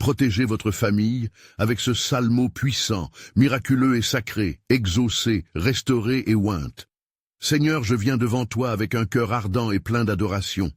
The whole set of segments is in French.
Protégez votre famille avec ce psalmo puissant, miraculeux et sacré, exaucé, restauré et ointe. Seigneur, je viens devant toi avec un cœur ardent et plein d'adoration.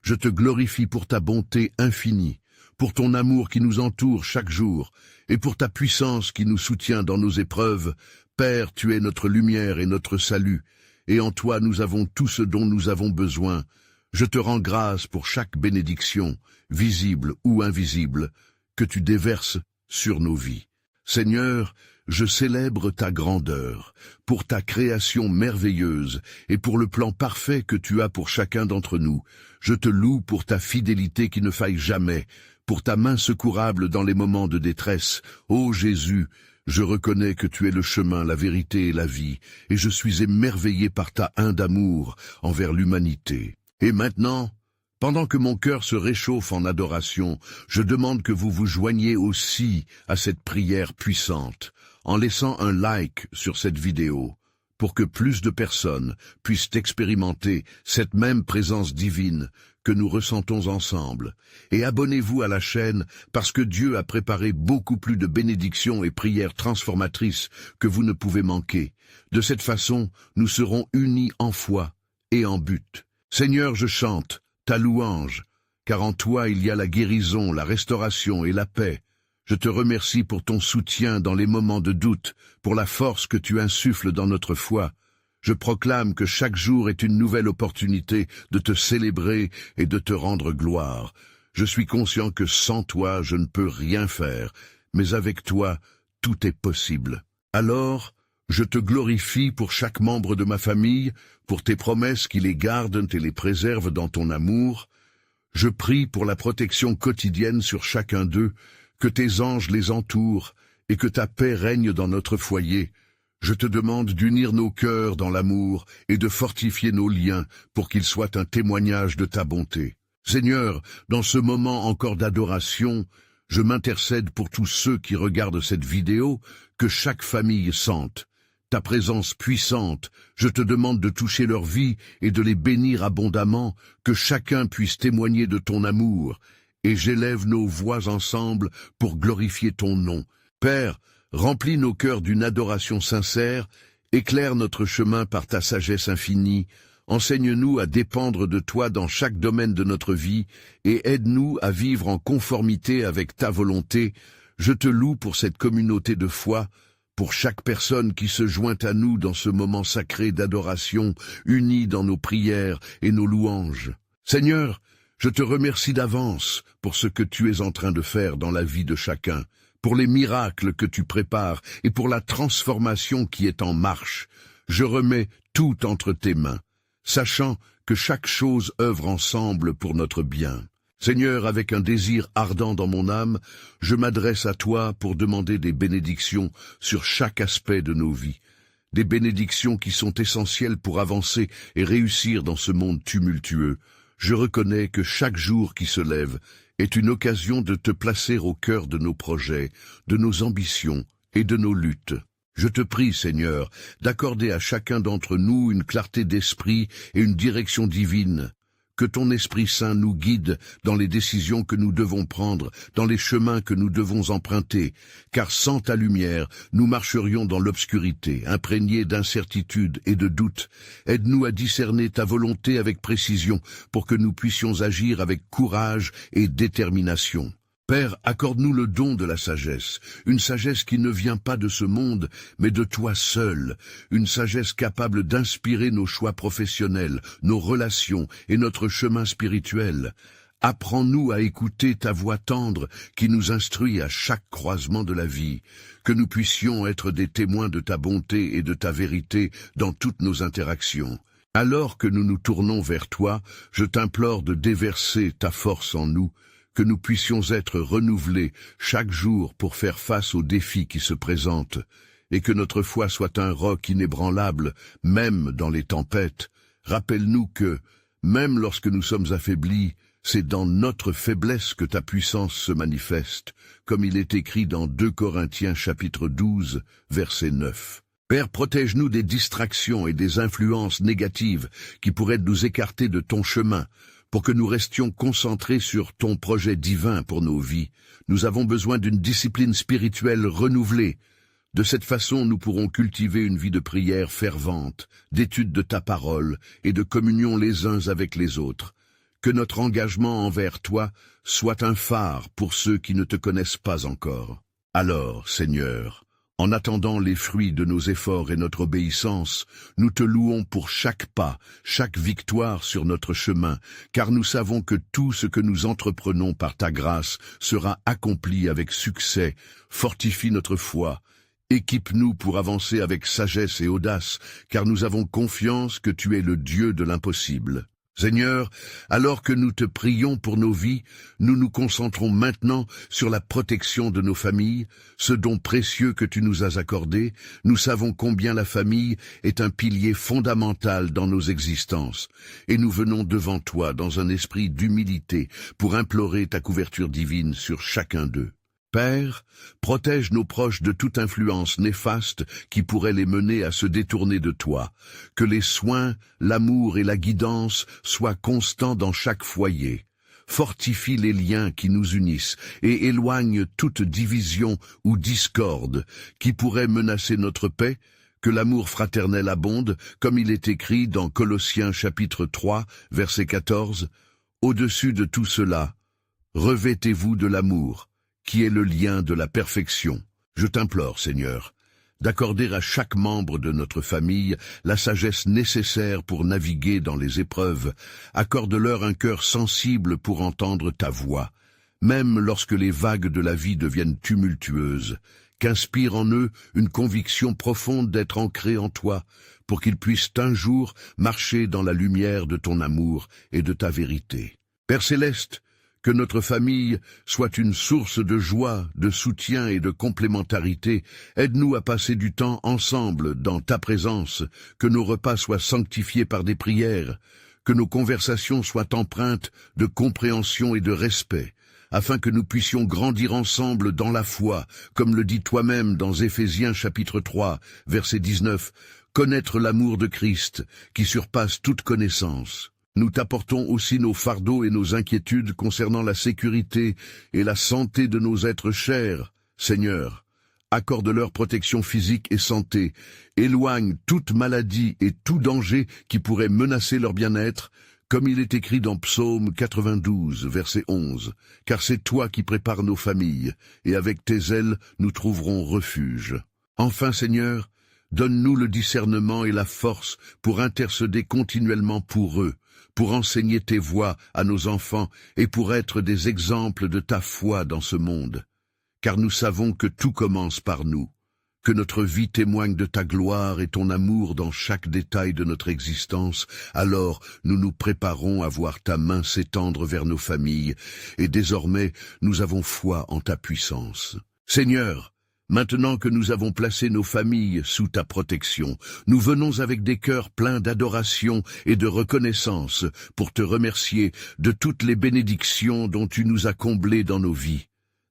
Je te glorifie pour ta bonté infinie, pour ton amour qui nous entoure chaque jour, et pour ta puissance qui nous soutient dans nos épreuves. Père, tu es notre lumière et notre salut, et en toi nous avons tout ce dont nous avons besoin. Je te rends grâce pour chaque bénédiction, visible ou invisible, que tu déverses sur nos vies. Seigneur, je célèbre ta grandeur, pour ta création merveilleuse et pour le plan parfait que tu as pour chacun d'entre nous. Je te loue pour ta fidélité qui ne faille jamais, pour ta main secourable dans les moments de détresse. Ô Jésus, je reconnais que tu es le chemin, la vérité et la vie, et je suis émerveillé par ta haine d'amour envers l'humanité. Et maintenant, pendant que mon cœur se réchauffe en adoration, je demande que vous vous joigniez aussi à cette prière puissante, en laissant un like sur cette vidéo, pour que plus de personnes puissent expérimenter cette même présence divine que nous ressentons ensemble. Et abonnez-vous à la chaîne parce que Dieu a préparé beaucoup plus de bénédictions et prières transformatrices que vous ne pouvez manquer. De cette façon, nous serons unis en foi et en but. Seigneur, je chante ta louange, car en toi il y a la guérison, la restauration et la paix. Je te remercie pour ton soutien dans les moments de doute, pour la force que tu insuffles dans notre foi. Je proclame que chaque jour est une nouvelle opportunité de te célébrer et de te rendre gloire. Je suis conscient que sans toi je ne peux rien faire, mais avec toi tout est possible. Alors, je te glorifie pour chaque membre de ma famille, pour tes promesses qui les gardent et les préservent dans ton amour. Je prie pour la protection quotidienne sur chacun d'eux, que tes anges les entourent et que ta paix règne dans notre foyer. Je te demande d'unir nos cœurs dans l'amour et de fortifier nos liens pour qu'ils soient un témoignage de ta bonté. Seigneur, dans ce moment encore d'adoration, je m'intercède pour tous ceux qui regardent cette vidéo, que chaque famille sente ta présence puissante. Je te demande de toucher leur vie et de les bénir abondamment, que chacun puisse témoigner de ton amour, et j'élève nos voix ensemble pour glorifier ton nom. Père, remplis nos cœurs d'une adoration sincère, éclaire notre chemin par ta sagesse infinie, enseigne-nous à dépendre de toi dans chaque domaine de notre vie, et aide-nous à vivre en conformité avec ta volonté. Je te loue pour cette communauté de foi, pour chaque personne qui se joint à nous dans ce moment sacré d'adoration, unis dans nos prières et nos louanges. Seigneur, je te remercie d'avance pour ce que tu es en train de faire dans la vie de chacun, pour les miracles que tu prépares et pour la transformation qui est en marche. Je remets tout entre tes mains, sachant que chaque chose œuvre ensemble pour notre bien. Seigneur, avec un désir ardent dans mon âme, je m'adresse à toi pour demander des bénédictions sur chaque aspect de nos vies. Des bénédictions qui sont essentielles pour avancer et réussir dans ce monde tumultueux. Je reconnais que chaque jour qui se lève est une occasion de te placer au cœur de nos projets, de nos ambitions et de nos luttes. Je te prie, Seigneur, d'accorder à chacun d'entre nous une clarté d'esprit et une direction divine. Que ton Esprit Saint nous guide dans les décisions que nous devons prendre, dans les chemins que nous devons emprunter, car sans ta lumière, nous marcherions dans l'obscurité, imprégnés d'incertitude et de doute. Aide-nous à discerner ta volonté avec précision, pour que nous puissions agir avec courage et détermination. Père, accorde-nous le don de la sagesse, une sagesse qui ne vient pas de ce monde, mais de toi seul, une sagesse capable d'inspirer nos choix professionnels, nos relations et notre chemin spirituel. Apprends-nous à écouter ta voix tendre qui nous instruit à chaque croisement de la vie, que nous puissions être des témoins de ta bonté et de ta vérité dans toutes nos interactions. Alors que nous nous tournons vers toi, je t'implore de déverser ta force en nous, que nous puissions être renouvelés chaque jour pour faire face aux défis qui se présentent, et que notre foi soit un roc inébranlable, même dans les tempêtes. Rappelle-nous que, même lorsque nous sommes affaiblis, c'est dans notre faiblesse que ta puissance se manifeste, comme il est écrit dans 2 Corinthiens chapitre 12, verset 9. Père, protège-nous des distractions et des influences négatives qui pourraient nous écarter de ton chemin. Pour que nous restions concentrés sur ton projet divin pour nos vies, nous avons besoin d'une discipline spirituelle renouvelée. De cette façon, nous pourrons cultiver une vie de prière fervente, d'étude de ta parole et de communion les uns avec les autres. Que notre engagement envers toi soit un phare pour ceux qui ne te connaissent pas encore. Alors, Seigneur, en attendant les fruits de nos efforts et notre obéissance, nous te louons pour chaque pas, chaque victoire sur notre chemin, car nous savons que tout ce que nous entreprenons par ta grâce sera accompli avec succès. Fortifie notre foi. Équipe-nous pour avancer avec sagesse et audace, car nous avons confiance que tu es le Dieu de l'impossible. Seigneur, alors que nous te prions pour nos vies, nous nous concentrons maintenant sur la protection de nos familles, ce don précieux que tu nous as accordé. Nous savons combien la famille est un pilier fondamental dans nos existences, et nous venons devant toi dans un esprit d'humilité pour implorer ta couverture divine sur chacun d'eux. Père, protège nos proches de toute influence néfaste qui pourrait les mener à se détourner de toi. Que les soins, l'amour et la guidance soient constants dans chaque foyer. Fortifie les liens qui nous unissent et éloigne toute division ou discorde qui pourrait menacer notre paix. Que l'amour fraternel abonde, comme il est écrit dans Colossiens chapitre 3, verset 14. Au-dessus de tout cela, revêtez-vous de l'amour, qui est le lien de la perfection. Je t'implore, Seigneur, d'accorder à chaque membre de notre famille la sagesse nécessaire pour naviguer dans les épreuves. Accorde-leur un cœur sensible pour entendre ta voix, même lorsque les vagues de la vie deviennent tumultueuses. Qu'inspire en eux une conviction profonde d'être ancrés en toi, pour qu'ils puissent un jour marcher dans la lumière de ton amour et de ta vérité. Père céleste, que notre famille soit une source de joie, de soutien et de complémentarité. Aide-nous à passer du temps ensemble dans ta présence, que nos repas soient sanctifiés par des prières, que nos conversations soient empreintes de compréhension et de respect, afin que nous puissions grandir ensemble dans la foi, comme le dit toi-même dans Éphésiens chapitre 3, verset 19, connaître l'amour de Christ, qui surpasse toute connaissance. Nous t'apportons aussi nos fardeaux et nos inquiétudes concernant la sécurité et la santé de nos êtres chers. Seigneur, accorde-leur protection physique et santé, éloigne toute maladie et tout danger qui pourrait menacer leur bien-être, comme il est écrit dans Psaume 92, verset 11, « Car c'est toi qui prépares nos familles, et avec tes ailes nous trouverons refuge. » Enfin, Seigneur, donne-nous le discernement et la force pour intercéder continuellement pour eux, pour enseigner tes voies à nos enfants et pour être des exemples de ta foi dans ce monde. Car nous savons que tout commence par nous, que notre vie témoigne de ta gloire et ton amour dans chaque détail de notre existence. Alors nous nous préparons à voir ta main s'étendre vers nos familles, et désormais nous avons foi en ta puissance. Seigneur, maintenant que nous avons placé nos familles sous ta protection, nous venons avec des cœurs pleins d'adoration et de reconnaissance pour te remercier de toutes les bénédictions dont tu nous as comblés dans nos vies.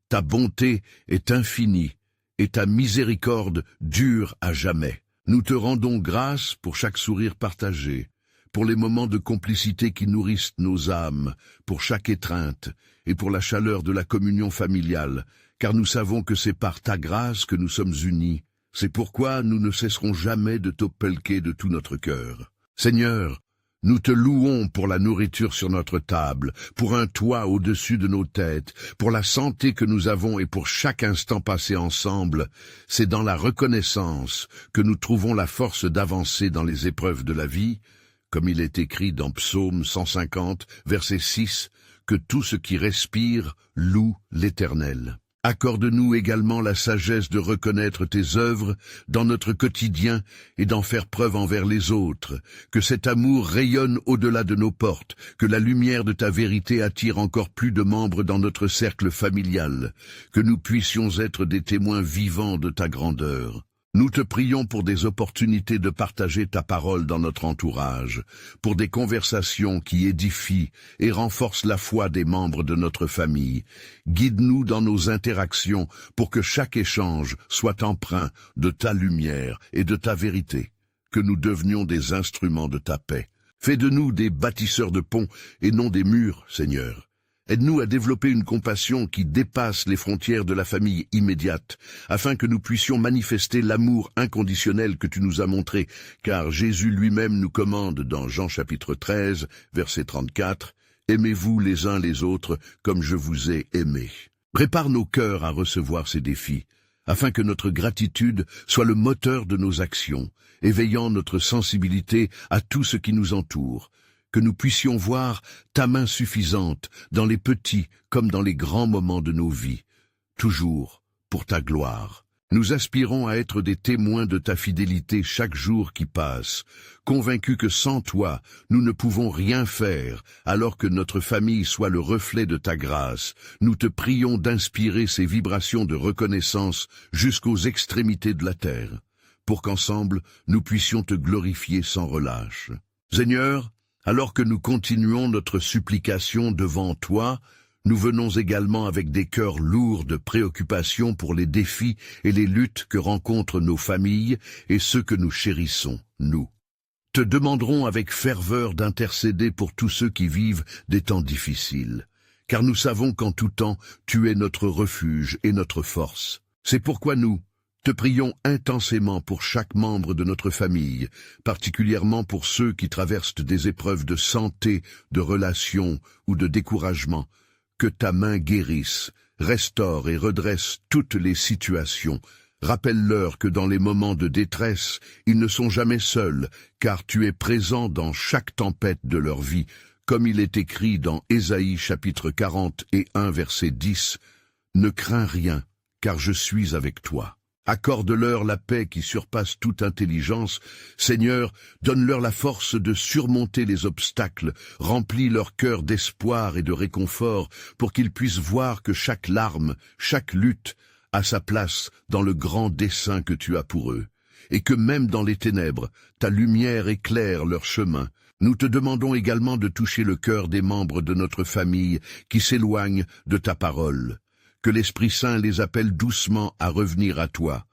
Ta bonté est infinie et ta miséricorde dure à jamais. Nous te rendons grâce pour chaque sourire partagé, pour les moments de complicité qui nourrissent nos âmes, pour chaque étreinte et pour la chaleur de la communion familiale, car nous savons que c'est par ta grâce que nous sommes unis. C'est pourquoi nous ne cesserons jamais de t'oppelquer de tout notre cœur. Seigneur, nous te louons pour la nourriture sur notre table, pour un toit au-dessus de nos têtes, pour la santé que nous avons et pour chaque instant passé ensemble. C'est dans la reconnaissance que nous trouvons la force d'avancer dans les épreuves de la vie, comme il est écrit dans Psaume 150, verset 6, que tout ce qui respire loue l'Éternel. Accorde-nous également la sagesse de reconnaître tes œuvres dans notre quotidien et d'en faire preuve envers les autres, que cet amour rayonne au-delà de nos portes, que la lumière de ta vérité attire encore plus de membres dans notre cercle familial, que nous puissions être des témoins vivants de ta grandeur. Nous te prions pour des opportunités de partager ta parole dans notre entourage, pour des conversations qui édifient et renforcent la foi des membres de notre famille. Guide-nous dans nos interactions pour que chaque échange soit empreint de ta lumière et de ta vérité, que nous devenions des instruments de ta paix. Fais de nous des bâtisseurs de ponts et non des murs, Seigneur. Aide-nous à développer une compassion qui dépasse les frontières de la famille immédiate, afin que nous puissions manifester l'amour inconditionnel que tu nous as montré, car Jésus lui-même nous commande dans Jean chapitre 13, verset 34, « Aimez-vous les uns les autres comme je vous ai aimés. » Prépare nos cœurs à recevoir ces défis, afin que notre gratitude soit le moteur de nos actions, éveillant notre sensibilité à tout ce qui nous entoure, que nous puissions voir ta main suffisante dans les petits comme dans les grands moments de nos vies, toujours pour ta gloire. Nous aspirons à être des témoins de ta fidélité chaque jour qui passe, convaincus que sans toi, nous ne pouvons rien faire, alors que notre famille soit le reflet de ta grâce. Nous te prions d'inspirer ces vibrations de reconnaissance jusqu'aux extrémités de la terre, pour qu'ensemble, nous puissions te glorifier sans relâche. Seigneur, alors que nous continuons notre supplication devant toi, nous venons également avec des cœurs lourds de préoccupations pour les défis et les luttes que rencontrent nos familles et ceux que nous chérissons, nous. Te demanderons avec ferveur d'intercéder pour tous ceux qui vivent des temps difficiles, car nous savons qu'en tout temps, tu es notre refuge et notre force. C'est pourquoi nous te prions intensément pour chaque membre de notre famille, particulièrement pour ceux qui traversent des épreuves de santé, de relations ou de découragement. Que ta main guérisse, restaure et redresse toutes les situations. Rappelle-leur que dans les moments de détresse, ils ne sont jamais seuls, car tu es présent dans chaque tempête de leur vie, comme il est écrit dans Ésaïe chapitre 41 verset 10, « Ne crains rien, car je suis avec toi. » Accorde-leur la paix qui surpasse toute intelligence. Seigneur, donne-leur la force de surmonter les obstacles, remplis leur cœur d'espoir et de réconfort pour qu'ils puissent voir que chaque larme, chaque lutte a sa place dans le grand dessein que tu as pour eux, et que même dans les ténèbres, ta lumière éclaire leur chemin. Nous te demandons également de toucher le cœur des membres de notre famille qui s'éloignent de ta parole. Que l'Esprit Saint les appelle doucement à revenir à toi.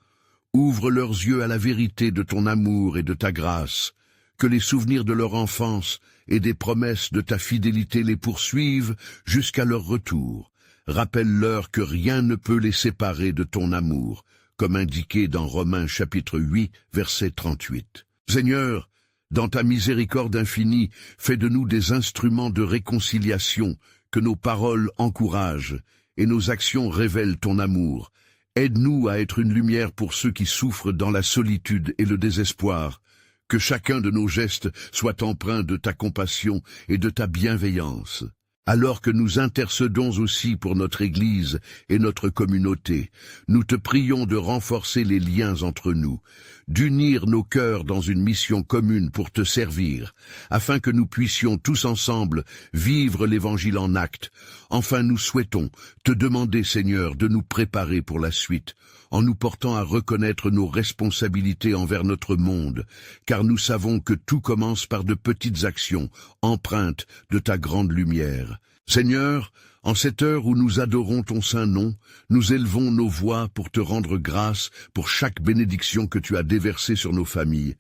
Ouvre leurs yeux à la vérité de ton amour et de ta grâce. Que les souvenirs de leur enfance et des promesses de ta fidélité les poursuivent jusqu'à leur retour. Rappelle-leur que rien ne peut les séparer de ton amour, comme indiqué dans Romains chapitre 8, verset 38. Seigneur, dans ta miséricorde infinie, fais de nous des instruments de réconciliation, que nos paroles encouragent, et nos actions révèlent ton amour. Aide-nous à être une lumière pour ceux qui souffrent dans la solitude et le désespoir. Que chacun de nos gestes soit empreint de ta compassion et de ta bienveillance. Alors que nous intercédons aussi pour notre Église et notre communauté, nous te prions de renforcer les liens entre nous, d'unir nos cœurs dans une mission commune pour te servir, afin que nous puissions tous ensemble vivre l'Évangile en actes. Enfin, nous souhaitons te demander, Seigneur, de nous préparer pour la suite, en nous portant à reconnaître nos responsabilités envers notre monde, car nous savons que tout commence par de petites actions, empreintes de ta grande lumière. Seigneur, en cette heure où nous adorons ton saint nom, nous élevons nos voix pour te rendre grâce pour chaque bénédiction que tu as déversée sur nos familles,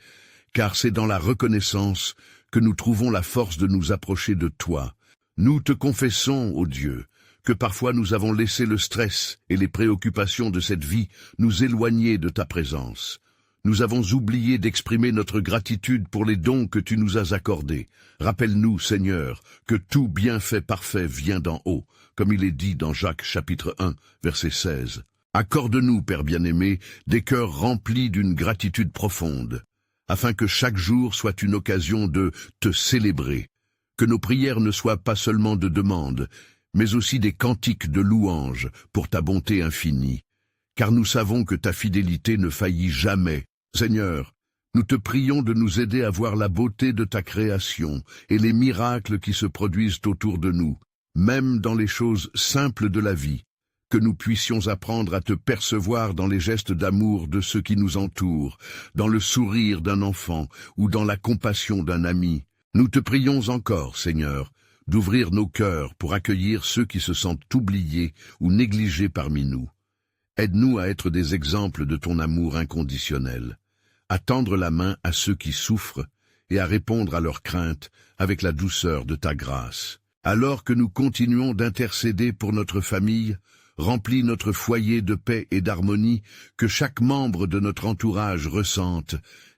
car c'est dans la reconnaissance que nous trouvons la force de nous approcher de toi. Nous te confessons, ô Dieu, que parfois nous avons laissé le stress et les préoccupations de cette vie nous éloigner de ta présence. Nous avons oublié d'exprimer notre gratitude pour les dons que tu nous as accordés. Rappelle-nous, Seigneur, que tout bienfait parfait vient d'en haut, comme il est dit dans Jacques chapitre 1, verset 16. Accorde-nous, Père bien-aimé, des cœurs remplis d'une gratitude profonde, afin que chaque jour soit une occasion de te célébrer, que nos prières ne soient pas seulement de demande, mais aussi des cantiques de louange pour ta bonté infinie, car nous savons que ta fidélité ne faillit jamais. Seigneur, nous te prions de nous aider à voir la beauté de ta création et les miracles qui se produisent autour de nous, même dans les choses simples de la vie, que nous puissions apprendre à te percevoir dans les gestes d'amour de ceux qui nous entourent, dans le sourire d'un enfant ou dans la compassion d'un ami. Nous te prions encore, Seigneur, d'ouvrir nos cœurs pour accueillir ceux qui se sentent oubliés ou négligés parmi nous. Aide-nous à être des exemples de ton amour inconditionnel, à tendre la main à ceux qui souffrent et à répondre à leurs craintes avec la douceur de ta grâce. Alors que nous continuons d'intercéder pour notre famille, remplis notre foyer de paix et d'harmonie, que chaque membre de notre entourage ressente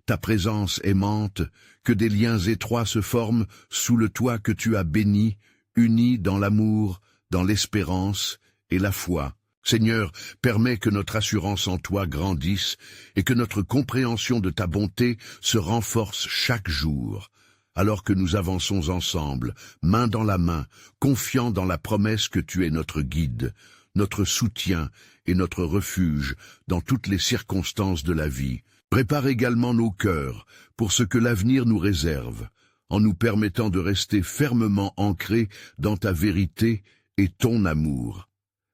ta présence aimante, que des liens étroits se forment sous le toit que tu as béni, unis dans l'amour, dans l'espérance et la foi. Seigneur, permets que notre assurance en toi grandisse et que notre compréhension de ta bonté se renforce chaque jour, alors que nous avançons ensemble, main dans la main, confiants dans la promesse que tu es notre guide, notre soutien et notre refuge dans toutes les circonstances de la vie. Prépare également nos cœurs pour ce que l'avenir nous réserve, en nous permettant de rester fermement ancrés dans ta vérité et ton amour,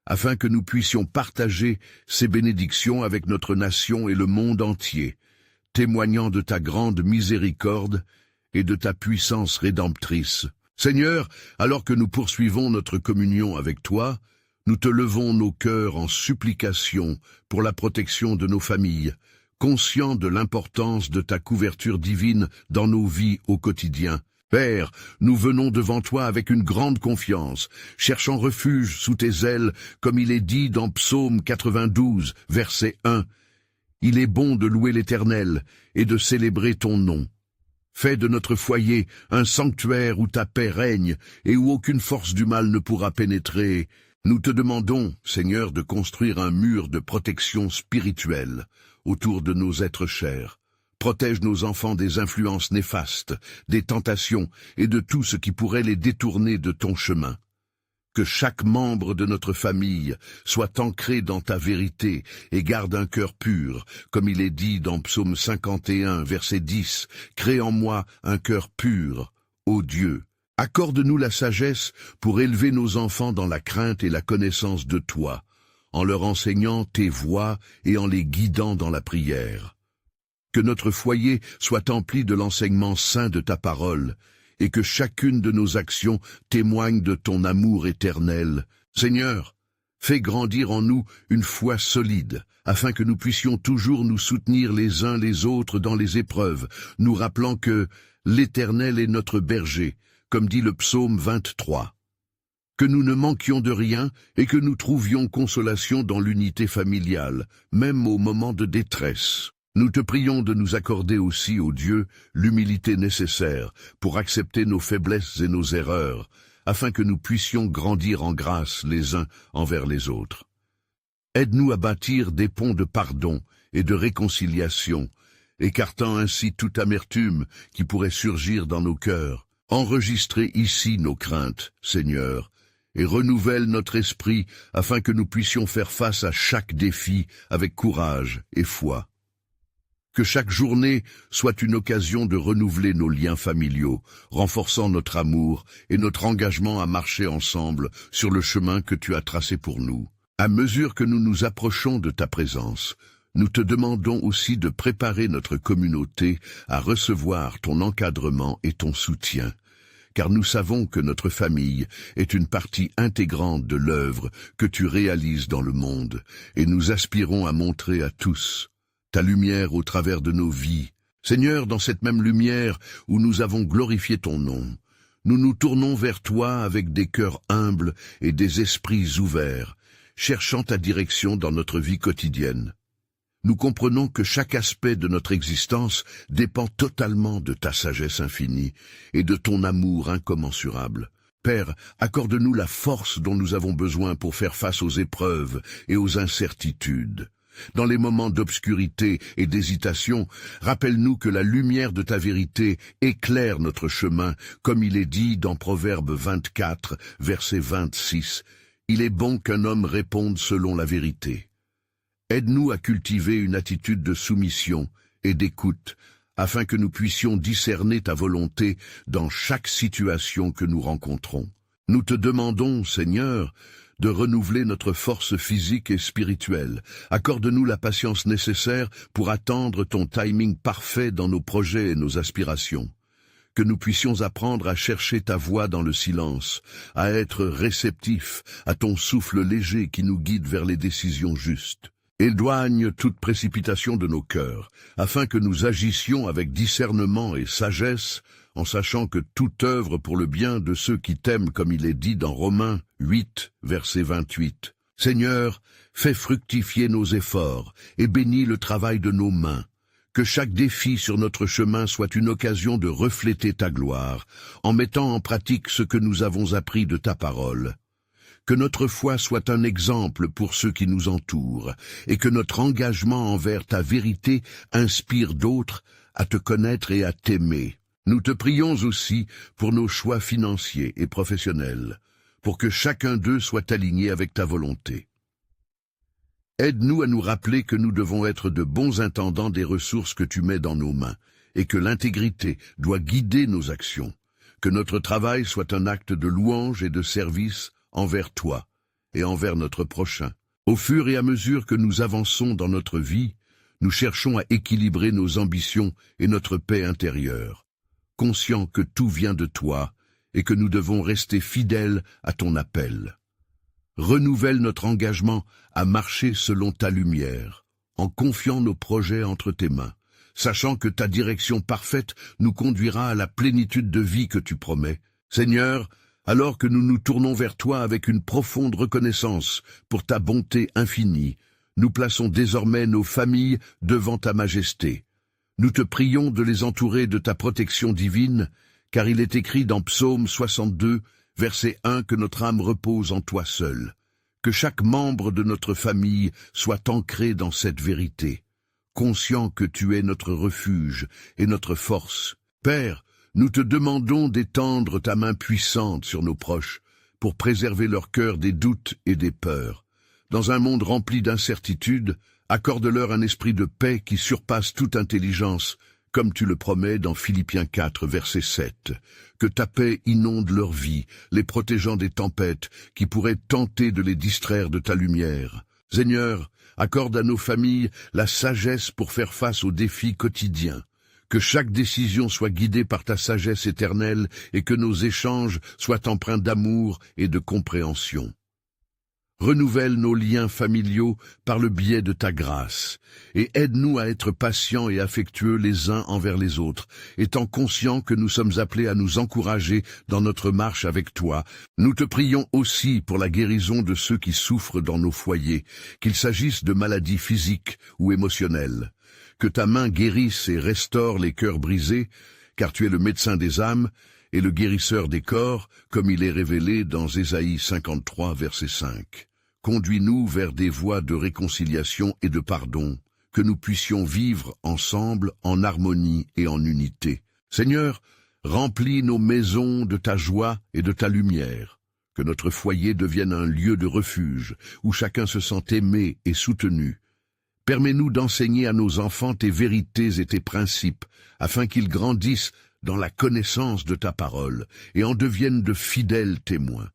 afin que nous puissions partager ces bénédictions avec notre nation et le monde entier, témoignant de ta grande miséricorde et de ta puissance rédemptrice. Seigneur, alors que nous poursuivons notre communion avec toi, nous te levons nos cœurs en supplication pour la protection de nos familles, conscients de l'importance de ta couverture divine dans nos vies au quotidien. Père, nous venons devant toi avec une grande confiance, cherchant refuge sous tes ailes, comme il est dit dans Psaume 92, verset 1. Il est bon de louer l'Éternel et de célébrer ton nom. Fais de notre foyer un sanctuaire où ta paix règne et où aucune force du mal ne pourra pénétrer. Nous te demandons, Seigneur, de construire un mur de protection spirituelle autour de nos êtres chers. Protège nos enfants des influences néfastes, des tentations et de tout ce qui pourrait les détourner de ton chemin. Que chaque membre de notre famille soit ancré dans ta vérité et garde un cœur pur, comme il est dit dans Psaume 51, verset 10, « Crée en moi un cœur pur, ô Dieu ». Accorde-nous la sagesse pour élever nos enfants dans la crainte et la connaissance de toi, en leur enseignant tes voies et en les guidant dans la prière. Que notre foyer soit empli de l'enseignement saint de ta parole, et que chacune de nos actions témoigne de ton amour éternel. Seigneur, fais grandir en nous une foi solide, afin que nous puissions toujours nous soutenir les uns les autres dans les épreuves, nous rappelant que l'Éternel est notre berger, comme dit le psaume 23. Que nous ne manquions de rien et que nous trouvions consolation dans l'unité familiale, même au moment de détresse. Nous te prions de nous accorder aussi, ô Dieu, l'humilité nécessaire pour accepter nos faiblesses et nos erreurs, afin que nous puissions grandir en grâce les uns envers les autres. Aide-nous à bâtir des ponts de pardon et de réconciliation, écartant ainsi toute amertume qui pourrait surgir dans nos cœurs. Enregistrez ici nos craintes, Seigneur, et renouvelle notre esprit afin que nous puissions faire face à chaque défi avec courage et foi. Que chaque journée soit une occasion de renouveler nos liens familiaux, renforçant notre amour et notre engagement à marcher ensemble sur le chemin que tu as tracé pour nous. À mesure que nous nous approchons de ta présence, nous te demandons aussi de préparer notre communauté à recevoir ton encadrement et ton soutien, car nous savons que notre famille est une partie intégrante de l'œuvre que tu réalises dans le monde, et nous aspirons à montrer à tous ta lumière au travers de nos vies. Seigneur, dans cette même lumière où nous avons glorifié ton nom, nous nous tournons vers toi avec des cœurs humbles et des esprits ouverts, cherchant ta direction dans notre vie quotidienne. Nous comprenons que chaque aspect de notre existence dépend totalement de ta sagesse infinie et de ton amour incommensurable. Père, accorde-nous la force dont nous avons besoin pour faire face aux épreuves et aux incertitudes. Dans les moments d'obscurité et d'hésitation, rappelle-nous que la lumière de ta vérité éclaire notre chemin, comme il est dit dans Proverbe 24, verset 26. Il est bon qu'un homme réponde selon la vérité. Aide-nous à cultiver une attitude de soumission et d'écoute, afin que nous puissions discerner ta volonté dans chaque situation que nous rencontrons. Nous te demandons, Seigneur, de renouveler notre force physique et spirituelle. Accorde-nous la patience nécessaire pour attendre ton timing parfait dans nos projets et nos aspirations. Que nous puissions apprendre à chercher ta voix dans le silence, à être réceptifs à ton souffle léger qui nous guide vers les décisions justes. Éloigne toute précipitation de nos cœurs, afin que nous agissions avec discernement et sagesse, en sachant que tout œuvre pour le bien de ceux qui t'aiment, comme il est dit dans Romains 8, verset 28. Seigneur, fais fructifier nos efforts et bénis le travail de nos mains. Que chaque défi sur notre chemin soit une occasion de refléter ta gloire, en mettant en pratique ce que nous avons appris de ta parole. Que notre foi soit un exemple pour ceux qui nous entourent, et que notre engagement envers ta vérité inspire d'autres à te connaître et à t'aimer. Nous te prions aussi pour nos choix financiers et professionnels, pour que chacun d'eux soit aligné avec ta volonté. Aide-nous à nous rappeler que nous devons être de bons intendants des ressources que tu mets dans nos mains, et que l'intégrité doit guider nos actions, que notre travail soit un acte de louange et de service envers toi et envers notre prochain. Au fur et à mesure que nous avançons dans notre vie, nous cherchons à équilibrer nos ambitions et notre paix intérieure, conscients que tout vient de toi et que nous devons rester fidèles à ton appel. Renouvelle notre engagement à marcher selon ta lumière, en confiant nos projets entre tes mains, sachant que ta direction parfaite nous conduira à la plénitude de vie que tu promets. Seigneur, alors que nous nous tournons vers toi avec une profonde reconnaissance pour ta bonté infinie, nous plaçons désormais nos familles devant ta majesté. Nous te prions de les entourer de ta protection divine, car il est écrit dans Psaume 62, verset 1, que notre âme repose en toi seul. Que chaque membre de notre famille soit ancré dans cette vérité, conscient que tu es notre refuge et notre force. Père, nous te demandons d'étendre ta main puissante sur nos proches pour préserver leur cœur des doutes et des peurs. Dans un monde rempli d'incertitudes, accorde-leur un esprit de paix qui surpasse toute intelligence, comme tu le promets dans Philippiens 4, verset 7. Que ta paix inonde leur vie, les protégeant des tempêtes qui pourraient tenter de les distraire de ta lumière. Seigneur, accorde à nos familles la sagesse pour faire face aux défis quotidiens. Que chaque décision soit guidée par ta sagesse éternelle et que nos échanges soient empreints d'amour et de compréhension. Renouvelle nos liens familiaux par le biais de ta grâce, et aide-nous à être patients et affectueux les uns envers les autres, étant conscients que nous sommes appelés à nous encourager dans notre marche avec toi. Nous te prions aussi pour la guérison de ceux qui souffrent dans nos foyers, qu'il s'agisse de maladies physiques ou émotionnelles. Que ta main guérisse et restaure les cœurs brisés, car tu es le médecin des âmes et le guérisseur des corps, comme il est révélé dans Ésaïe 53, verset 5. Conduis-nous vers des voies de réconciliation et de pardon, que nous puissions vivre ensemble en harmonie et en unité. Seigneur, remplis nos maisons de ta joie et de ta lumière, que notre foyer devienne un lieu de refuge, où chacun se sent aimé et soutenu. Permets-nous d'enseigner à nos enfants tes vérités et tes principes, afin qu'ils grandissent dans la connaissance de ta parole et en deviennent de fidèles témoins.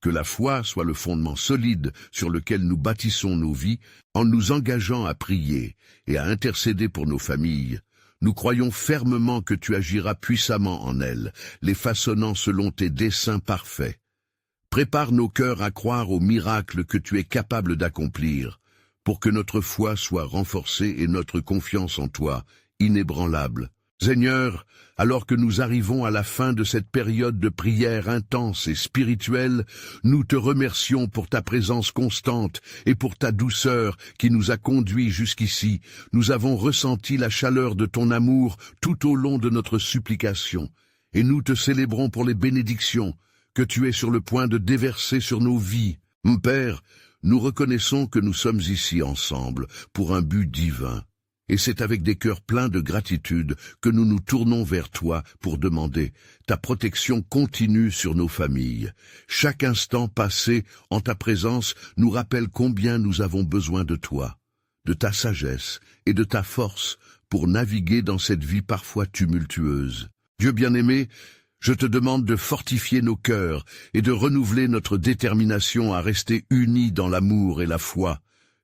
Que la foi soit le fondement solide sur lequel nous bâtissons nos vies en nous engageant à prier et à intercéder pour nos familles. Nous croyons fermement que tu agiras puissamment en elles, les façonnant selon tes desseins parfaits. Prépare nos cœurs à croire aux miracles que tu es capable d'accomplir, pour que notre foi soit renforcée et notre confiance en toi inébranlable. Seigneur, alors que nous arrivons à la fin de cette période de prière intense et spirituelle, nous te remercions pour ta présence constante et pour ta douceur qui nous a conduits jusqu'ici. Nous avons ressenti la chaleur de ton amour tout au long de notre supplication, et nous te célébrons pour les bénédictions que tu es sur le point de déverser sur nos vies. Père, nous reconnaissons que nous sommes ici ensemble pour un but divin. Et c'est avec des cœurs pleins de gratitude que nous nous tournons vers toi pour demander ta protection continue sur nos familles. Chaque instant passé en ta présence nous rappelle combien nous avons besoin de toi, de ta sagesse et de ta force pour naviguer dans cette vie parfois tumultueuse. Dieu bien-aimé, je te demande de fortifier nos cœurs et de renouveler notre détermination à rester unis dans l'amour et la foi.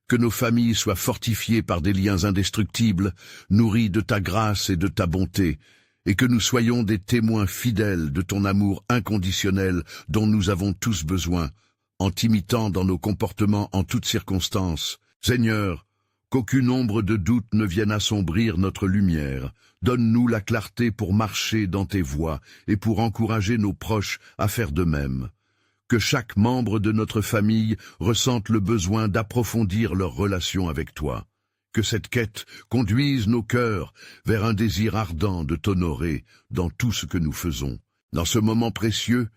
Que nos familles soient fortifiées par des liens indestructibles, nourris de ta grâce et de ta bonté, et que nous soyons des témoins fidèles de ton amour inconditionnel dont nous avons tous besoin, en t'imitant dans nos comportements en toutes circonstances. Seigneur, Qu'aucune ombre de doute ne vienne assombrir notre lumière. Donne-nous la clarté pour marcher dans tes voies et pour encourager nos proches à faire de même. Que chaque membre de notre famille ressente le besoin d'approfondir leur relation avec toi. Que cette quête conduise nos cœurs vers un désir ardent de t'honorer dans tout ce que nous faisons. Dans ce moment précieux,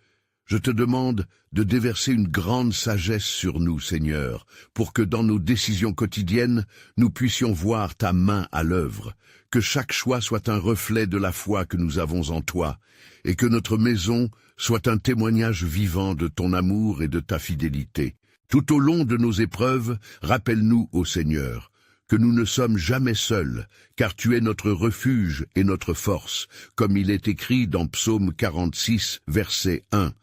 je te demande de déverser une grande sagesse sur nous, Seigneur, pour que dans nos décisions quotidiennes, nous puissions voir ta main à l'œuvre, que chaque choix soit un reflet de la foi que nous avons en toi, et que notre maison soit un témoignage vivant de ton amour et de ta fidélité. Tout au long de nos épreuves, rappelle-nous, ô Seigneur, que nous ne sommes jamais seuls, car tu es notre refuge et notre force, comme il est écrit dans Psaume 46, verset 1,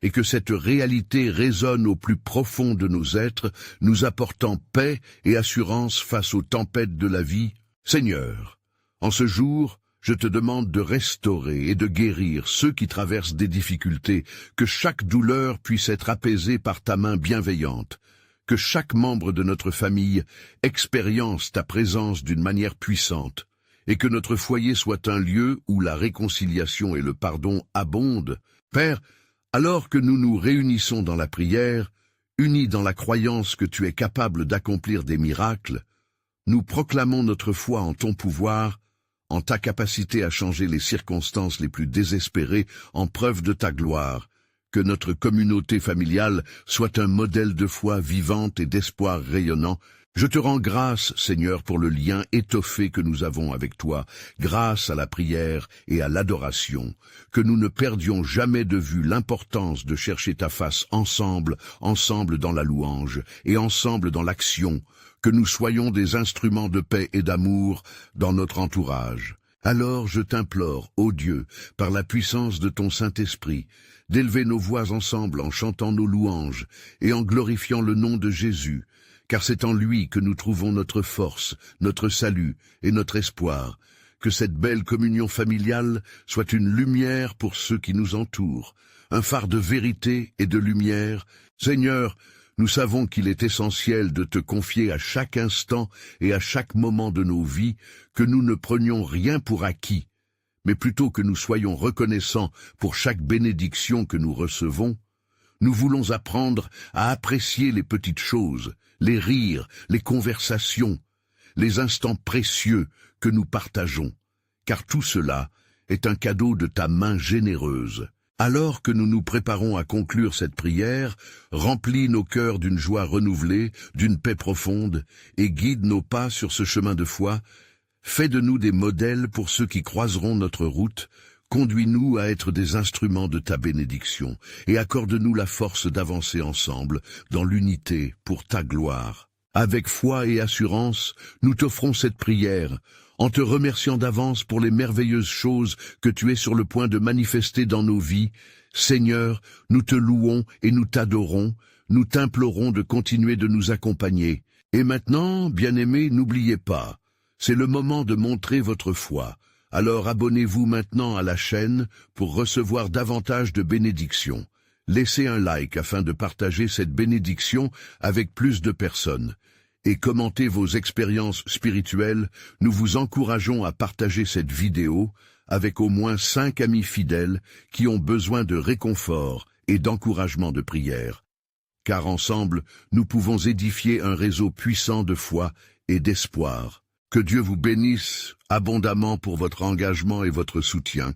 et que cette réalité résonne au plus profond de nos êtres, nous apportant paix et assurance face aux tempêtes de la vie. Seigneur, en ce jour, je te demande de restaurer et de guérir ceux qui traversent des difficultés, que chaque douleur puisse être apaisée par ta main bienveillante, que chaque membre de notre famille expérience ta présence d'une manière puissante, et que notre foyer soit un lieu où la réconciliation et le pardon abondent. Père, alors que nous nous réunissons dans la prière, unis dans la croyance que tu es capable d'accomplir des miracles, nous proclamons notre foi en ton pouvoir, en ta capacité à changer les circonstances les plus désespérées en preuve de ta gloire. Que notre communauté familiale soit un modèle de foi vivante et d'espoir rayonnant. Je te rends grâce, Seigneur, pour le lien étoffé que nous avons avec toi, grâce à la prière et à l'adoration, que nous ne perdions jamais de vue l'importance de chercher ta face ensemble dans la louange et ensemble dans l'action, que nous soyons des instruments de paix et d'amour dans notre entourage. Alors je t'implore, ô Dieu, par la puissance de ton Saint-Esprit, d'élever nos voix ensemble en chantant nos louanges et en glorifiant le nom de Jésus, car c'est en lui que nous trouvons notre force, notre salut et notre espoir. Que cette belle communion familiale soit une lumière pour ceux qui nous entourent, un phare de vérité et de lumière. Seigneur, nous savons qu'il est essentiel de te confier à chaque instant et à chaque moment de nos vies, que nous ne prenions rien pour acquis, mais plutôt que nous soyons reconnaissants pour chaque bénédiction que nous recevons. Nous voulons apprendre à apprécier les petites choses, les rires, les conversations, les instants précieux que nous partageons, car tout cela est un cadeau de ta main généreuse. Alors que nous nous préparons à conclure cette prière, remplis nos cœurs d'une joie renouvelée, d'une paix profonde, et guide nos pas sur ce chemin de foi. Fais de nous des modèles pour ceux qui croiseront notre route. Conduis-nous à être des instruments de ta bénédiction, et accorde-nous la force d'avancer ensemble, dans l'unité, pour ta gloire. Avec foi et assurance, nous t'offrons cette prière, en te remerciant d'avance pour les merveilleuses choses que tu es sur le point de manifester dans nos vies. Seigneur, nous te louons et nous t'adorons, nous t'implorons de continuer de nous accompagner. Et maintenant, bien-aimés, n'oubliez pas, c'est le moment de montrer votre foi. Alors abonnez-vous maintenant à la chaîne pour recevoir davantage de bénédictions. Laissez un like afin de partager cette bénédiction avec plus de personnes. Et commentez vos expériences spirituelles. Nous vous encourageons à partager cette vidéo avec au moins 5 amis fidèles qui ont besoin de réconfort et d'encouragement de prière. Car ensemble, nous pouvons édifier un réseau puissant de foi et d'espoir. Que Dieu vous bénisse abondamment pour votre engagement et votre soutien.